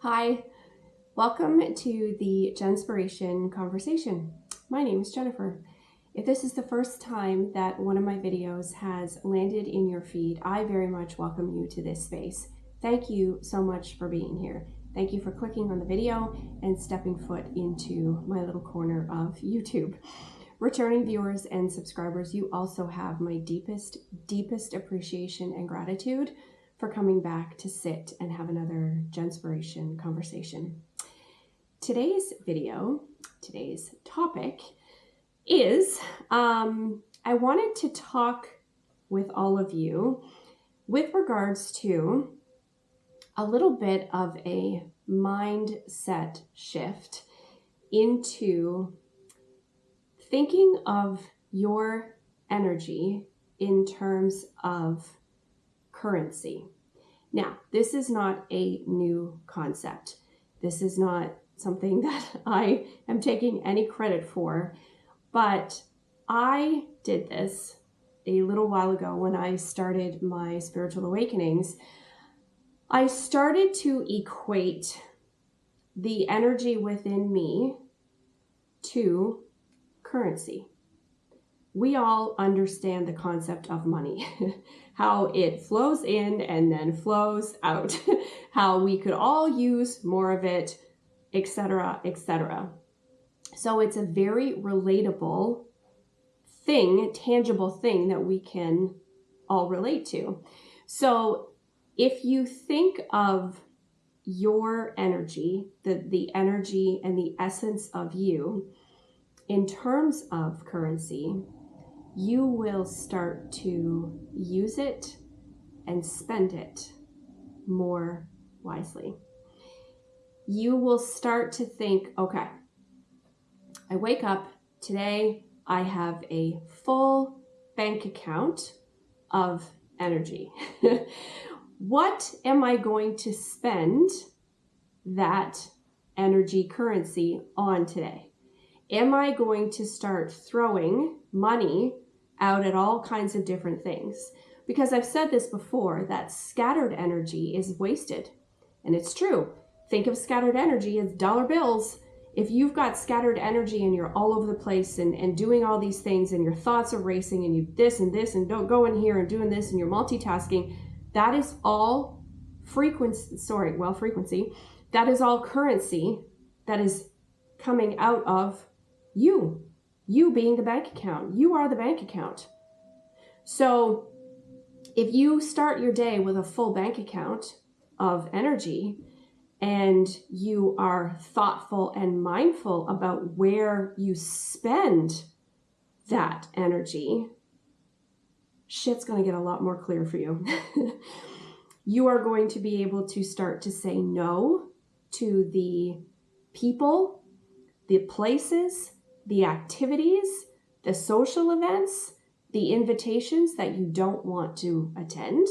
Hi, welcome to the Jenspiration Conversation. My name is Jennifer. If this is the first time that one of my videos has landed in your feed, I very much welcome you to this space. Thank you so much for being here. Thank you for clicking on the video and stepping foot into my little corner of YouTube. Returning viewers and subscribers, you also have my deepest appreciation and gratitude for coming back to sit and have another Jenspiration conversation. Today's topic is, I wanted to talk with all of you with regards to a little bit of a mindset shift into thinking of your energy in terms of currency. Now, this is not a new concept. This is not something that I am taking any credit for, but I did this a little while ago when I started my spiritual awakenings. I started to equate the energy within me to currency. We all understand the concept of money, how it flows in and then flows out, how we could all use more of it, etc., etc. So it's a very relatable thing, tangible thing that we can all relate to. So if you think of your energy, the energy and the essence of you in terms of currency, you will start to use it and spend it more wisely. You will start to think, okay, I wake up today, I have a full bank account of energy. What am I going to spend that energy currency on today? Am I going to start throwing money out at all kinds of different things? Because I've said this before, that scattered energy is wasted. And it's true. Think of scattered energy as dollar bills. If you've got scattered energy and you're all over the place and doing all these things and your thoughts are racing and you this and don't go in here and doing this and you're multitasking, that is all frequency. That is all currency that is coming out of you being the bank account. You are the bank account. So if you start your day with a full bank account of energy and you are thoughtful and mindful about where you spend that energy, shit's going to get a lot more clear for you. You are going to be able to start to say no to the people, the places, the activities, the social events, the invitations that you don't want to attend.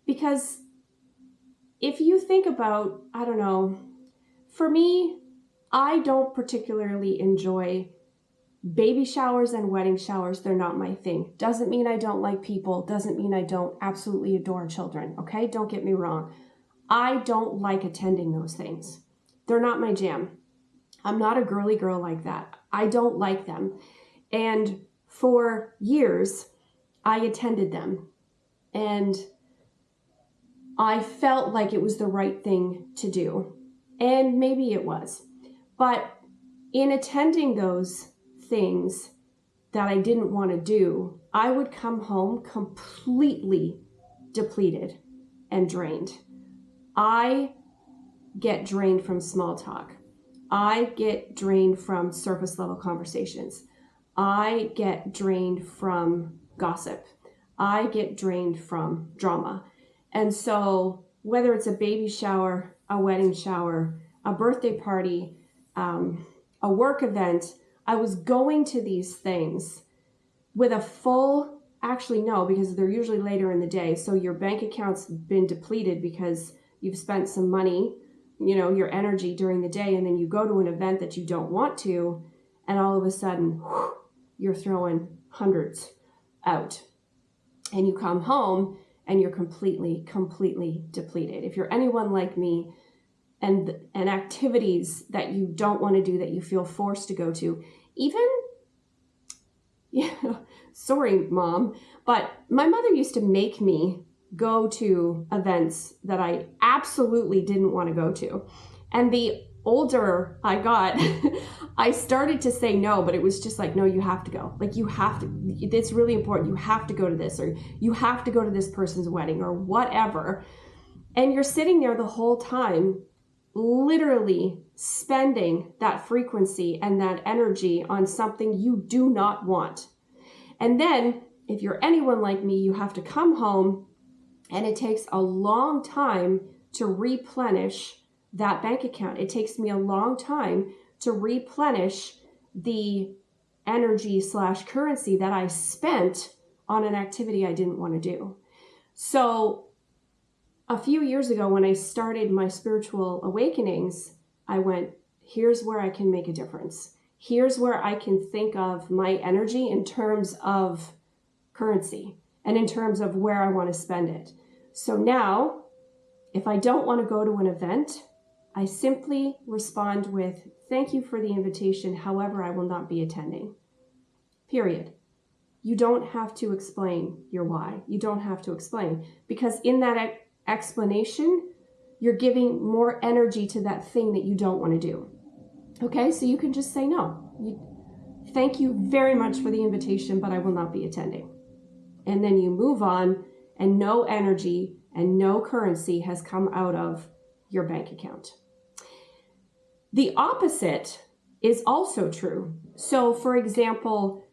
Because if you think about, I don't know, for me, I don't particularly enjoy baby showers and wedding showers. They're not my thing. Doesn't mean I don't like people. Doesn't mean I don't absolutely adore children. Okay? Don't get me wrong. I don't like attending those things. They're not my jam. I'm not a girly girl like that. I don't like them. And for years, I attended them. And I felt like it was the right thing to do. And maybe it was. But in attending those things that I didn't want to do, I would come home completely depleted and drained. I get drained from small talk. I get drained from surface level conversations. I get drained from gossip. I get drained from drama. And so whether it's a baby shower, a wedding shower, a birthday party, a work event, I was going to these things with a full, actually no, because they're usually later in the day. So your bank account's been depleted because you've spent some money, your energy during the day, and then you go to an event that you don't want to, and all of a sudden, you're throwing hundreds out. And you come home and you're completely depleted. If you're anyone like me, and activities that you don't want to do, that you feel forced to go to. Even, sorry, Mom, but my mother used to make me go to events that I absolutely didn't want to go to. And the older I got, I started to say no, but it was just like, no, you have to go. Like, you have to, it's really important. You have to go to this, or you have to go to this person's wedding, or whatever. And you're sitting there the whole time, literally spending that frequency and that energy on something you do not want. And then if you're anyone like me, you have to come home, and it takes a long time to replenish that bank account. It takes me a long time to replenish the energy / currency that I spent on an activity I didn't want to do. So a few years ago, when I started my spiritual awakenings, I went, here's where I can make a difference. Here's where I can think of my energy in terms of currency and in terms of where I want to spend it. So now, if I don't want to go to an event, I simply respond with, thank you for the invitation. However, I will not be attending. Period. You don't have to explain your why. You don't have to explain, because in that explanation, you're giving more energy to that thing that you don't want to do. Okay, so you can just say no. Thank you very much for the invitation, but I will not be attending. And then you move on, and no energy and no currency has come out of your bank account. The opposite is also true. So, for example,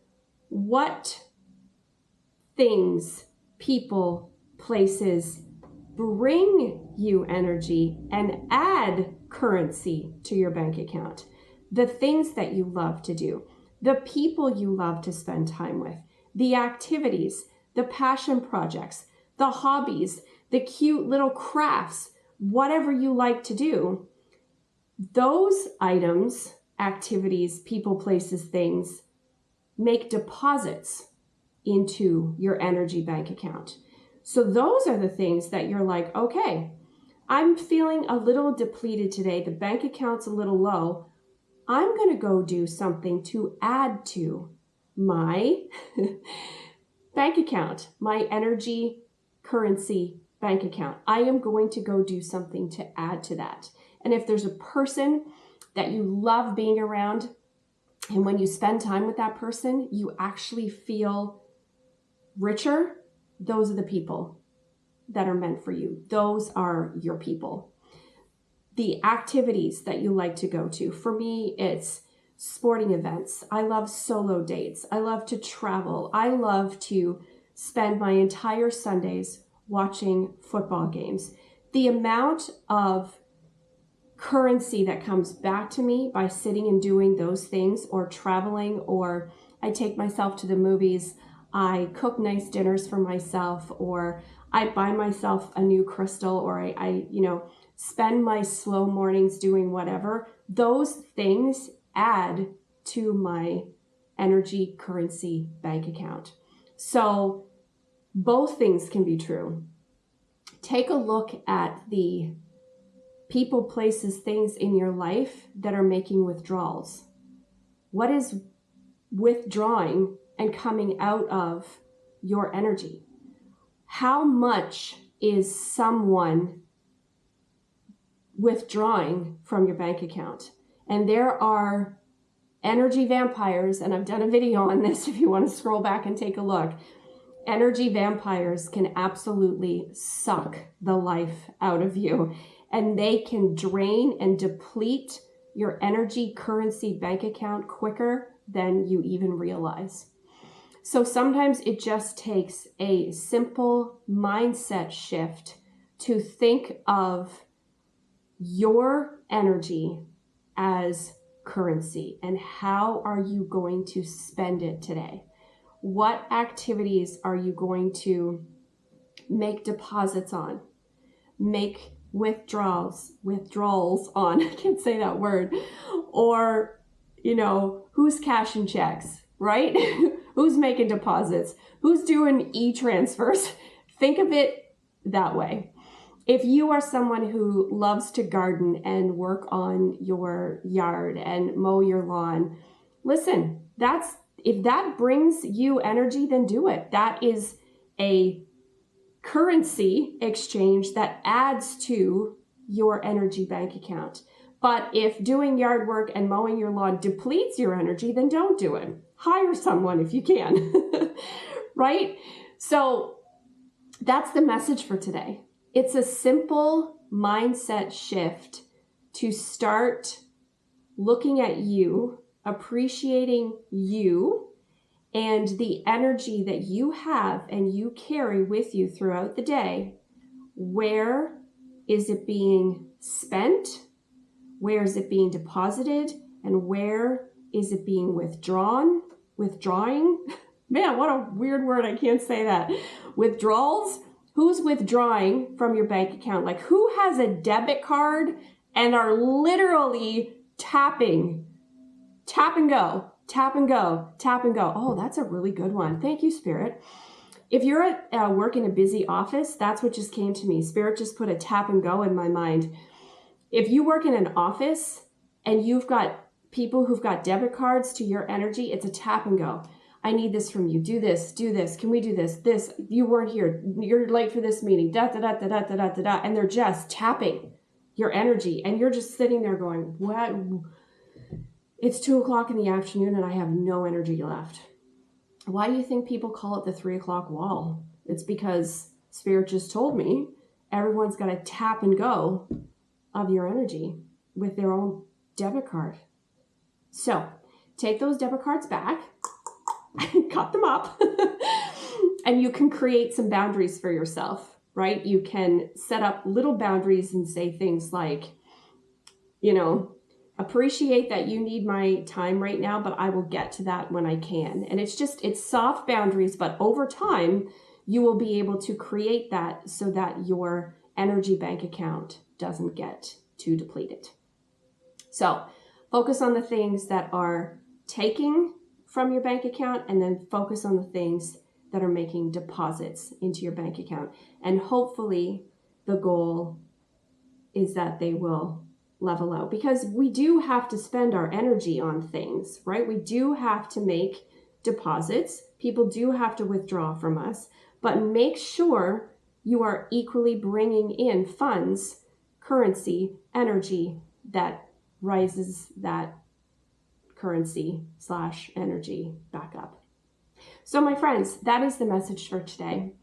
what things, people, places bring you energy and add currency to your bank account? The things that you love to do, the people you love to spend time with, the activities, the passion projects, the hobbies, the cute little crafts, whatever you like to do. Those items, activities, people, places, things make deposits into your energy bank account. So those are the things that you're like, okay, I'm feeling a little depleted today. The bank account's a little low. I'm going to go do something to add to my bank account, my energy currency bank account. I am going to go do something to add to that. And if there's a person that you love being around, and when you spend time with that person, you actually feel richer, those are the people that are meant for you. Those are your people. The activities that you like to go to. For me, it's sporting events. I love solo dates. I love to travel. I love to spend my entire Sundays watching football games. The amount of currency that comes back to me by sitting and doing those things, or traveling, or I take myself to the movies, I cook nice dinners for myself, or I buy myself a new crystal, or I spend my slow mornings doing whatever. Those things add to my energy currency bank account. So both things can be true. Take a look at the people, places, things in your life that are making withdrawals. What is withdrawing and coming out of your energy? How much is someone withdrawing from your bank account? And there are energy vampires, and I've done a video on this if you want to scroll back and take a look. Energy vampires can absolutely suck the life out of you, and they can drain and deplete your energy currency bank account quicker than you even realize. So sometimes it just takes a simple mindset shift to think of your energy as currency, and how are you going to spend it today? What activities are you going to make deposits on? Make withdrawals on, I can't say that word, or, who's cashing checks, right? Who's making deposits? Who's doing e-transfers? Think of it that way. If you are someone who loves to garden and work on your yard and mow your lawn, listen, if that brings you energy, then do it. That is a currency exchange that adds to your energy bank account. But if doing yard work and mowing your lawn depletes your energy, then don't do it. Hire someone if you can, right? So that's the message for today. It's a simple mindset shift to start looking at you, appreciating you, and the energy that you have and you carry with you throughout the day. Where is it being spent? Where is it being deposited? And where is it being withdrawing? Man, what a weird word. I can't say that. Withdrawals? Who's withdrawing from your bank account? Like, who has a debit card and are literally tapping? Tap and go, tap and go, tap and go. Oh, that's a really good one. Thank you, Spirit. If you're at work in a busy office, that's what just came to me. Spirit just put a tap and go in my mind. If you work in an office and you've got people who've got debit cards to your energy, it's a tap and go. I need this from you. Do this. Can we do this? This, you weren't here. You're late for this meeting. Da, da, da, da, da, da, da, da, da. And they're just tapping your energy. And you're just sitting there going, what? It's 2:00 in the afternoon and I have no energy left. Why do you think people call it the 3:00 wall? It's because Spirit just told me everyone's got a tap and go of your energy with their own debit card. So take those debit cards back, cut them up, and you can create some boundaries for yourself, right? You can set up little boundaries and say things like, appreciate that you need my time right now, but I will get to that when I can. And it's soft boundaries, but over time, you will be able to create that so that your energy bank account doesn't get too depleted. So focus on the things that are taking from your bank account, and then focus on the things that are making deposits into your bank account. And hopefully the goal is that they will level out, because we do have to spend our energy on things, right? We do have to make deposits. People do have to withdraw from us, but make sure you are equally bringing in funds, currency, energy that rises that currency/energy back up. So my friends, that is the message for today.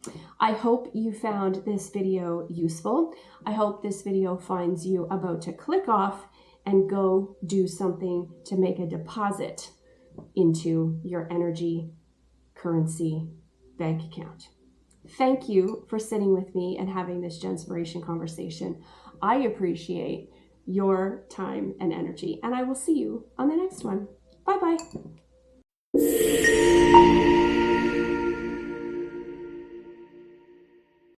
I hope you found this video useful. I hope this video finds you about to click off and go do something to make a deposit into your energy currency bank account. Thank you for sitting with me and having this Jenspiration conversation. I appreciate your time and energy, and I will see you on the next one. Bye-bye.